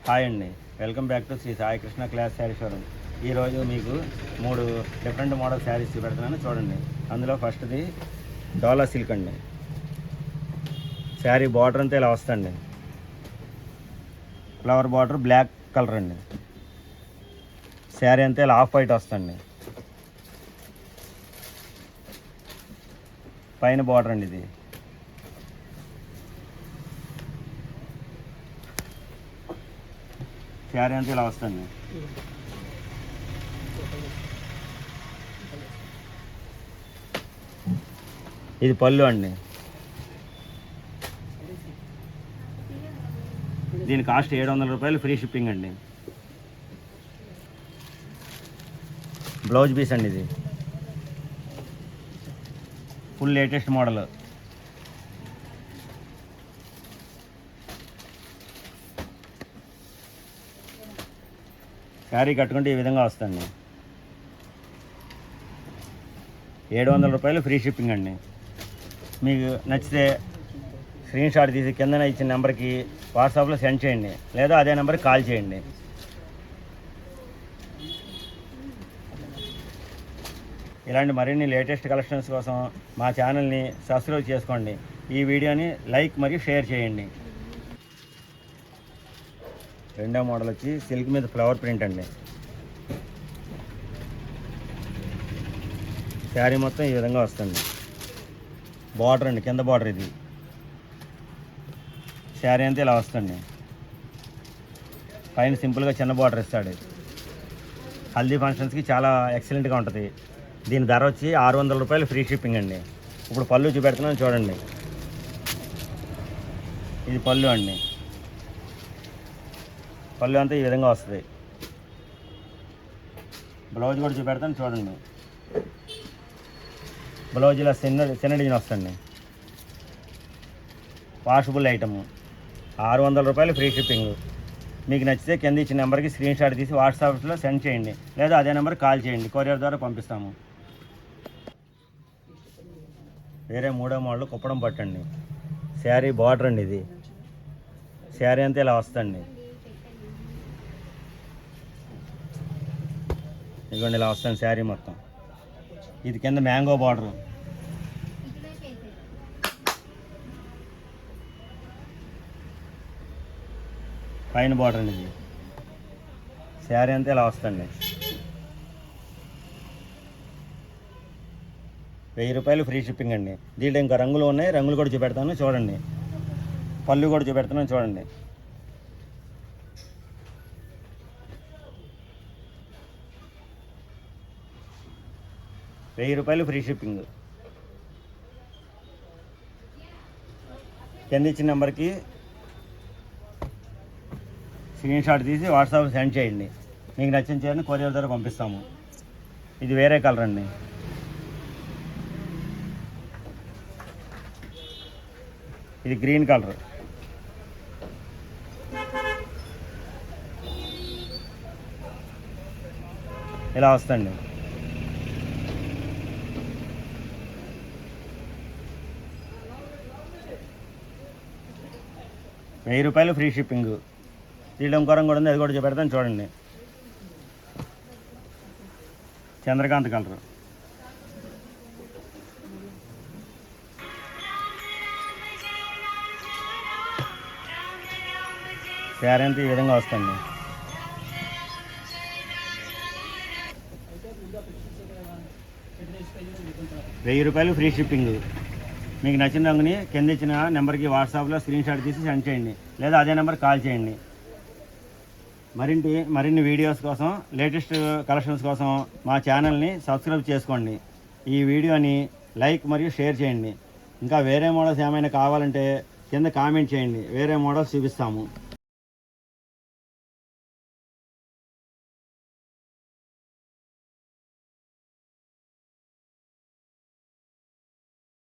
Hi అండి, welcome back to Shri Sai Krishna class sari showroom. ఈరోజు మీకు 3 డిఫరెంట్ మోడల్ శారీస్ చూపెడుతున్నాను చూడండి. అందులో ఫస్ట్ది డోలా సిల్క్ అండి. శారీ బార్డర్ అంతా ఇలా వస్తుంది. ఫ్లవర్ బార్డర్ బ్లాక్ కలర్ అండి. శారీ అంతా ఇలా ఆఫ్ వైట్ వస్తుంది. పైన బార్డర్ అండి ఇది. శారీ అంతా ఇలా వస్తుంది. ఇది పళ్ళు అండి. దీని కాస్ట్ 700 రూపాయలు, ఫ్రీ షిప్పింగ్ అండి. బ్లౌజ్ పీస్ అండి. ఇది ఫుల్ లేటెస్ట్ మోడల్. శారీ కట్టుకుంటే ఈ విధంగా వస్తుంది. 700 రూపాయలు, ఫ్రీ షిప్పింగ్ అండి. మీకు నచ్చితే స్క్రీన్ షాట్ తీసి కింద ఇచ్చిన నెంబర్కి వాట్సాప్లో సెండ్ చేయండి, లేదా అదే నెంబర్కి కాల్ చేయండి. ఇలాంటి మరిన్ని లేటెస్ట్ కలెక్షన్స్ కోసం మా ఛానల్ని సబ్స్క్రైబ్ చేసుకోండి. ఈ వీడియోని లైక్ మరియు షేర్ చేయండి. రెండో మోడల్ వచ్చి సిల్క్ మీద ఫ్లవర్ ప్రింట్ అండి. శారీ మొత్తం ఈ విధంగా వస్తుంది. బార్డర్ అండి, కింద బార్డర్ ఇది. శారీ అంతా ఇలా వస్తుంది. పైన సింపుల్గా చిన్న బార్డర్ ఇస్తాడు. హల్దీ ఫంక్షన్స్కి చాలా ఎక్సలెంట్గా ఉంటుంది. దీని ధర వచ్చి 600 రూపాయలు, ఫ్రీ షిప్పింగ్ అండి. ఇప్పుడు పళ్ళు చూపెడుతున్నాను చూడండి. ఇది పళ్ళు అండి. పళ్ళు అంతా ఈ విధంగా వస్తుంది. బ్లౌజ్ కూడా చూపెడతాను చూడండి. బ్లౌజ్ ఇలా చిన్న డిజైన్ వస్తుంది. Washable item. 600 రూపాయలు, ఫ్రీ షిప్పింగ్. మీకు నచ్చితే కింద ఇచ్చిన నెంబర్కి స్క్రీన్ షాట్ తీసి వాట్సాప్లో సెండ్ చేయండి, లేదా అదే నెంబర్కి కాల్ చేయండి. కొరియర్ ద్వారా పంపిస్తాము. వేరే మూడో మోడల్ కుప్పడం పట్టండి. శారీ బార్డర్ అండి ఇది. శారీ అంతా ఇలా వస్తుంది. ఇదిగోండి ఇలా వస్తుంది శారీ మొత్తం. ఇది కింద మ్యాంగో బార్డర్. పైన బార్డర్ అండి ఇది. శారీ అంతా ఇలా వస్తుంది. 1000 రూపాయలు, ఫ్రీ షిప్పింగ్ అండి. దీంట్లో ఇంకా రంగులు ఉన్నాయి, రంగులు కూడా చూపెడతాను చూడండి. పళ్ళు కూడా చూపెడతాను చూడండి. ₹1000 ఫ్రీ షిప్పింగ్. కింద ఇచ్చిన నెంబర్కి స్క్రీన్ షాట్ తీసి వాట్సాప్ సెండ్ చేయండి. మీకు నచ్చిన చీరని కొరియర్ ద్వారా పంపిస్తాము. ఇది వేరే కలర్ అండి. ఇది గ్రీన్ కలర్. ఇలా వస్తుంది. ₹1000 ఫ్రీ షిప్పింగ్. దీంట్లో ఇంకో రంగు కూడా ఉంది, అది కూడా చూపెడతాను చూడండి. చంద్రకాంత్ కలర్. శారీ అంతా ఈ విధంగా వస్తుంది. ₹1000 ఫ్రీ షిప్పింగ్. మీకు నచ్చిన రంగుని కింద ఇచ్చిన నెంబర్కి వాట్సాప్లో స్క్రీన్ షాట్ తీసి సెండ్ చేయండి, లేదా అదే నెంబర్కి కాల్ చేయండి. మరిన్ని వీడియోస్ కోసం, లేటెస్ట్ కలెక్షన్స్ కోసం మా ఛానల్ని సబ్స్క్రైబ్ చేసుకోండి. ఈ వీడియోని లైక్ మరియు షేర్ చేయండి. ఇంకా వేరే మోడల్స్ ఏమైనా కావాలంటే కింద కామెంట్ చేయండి, వేరే మోడల్స్ చూపిస్తాము.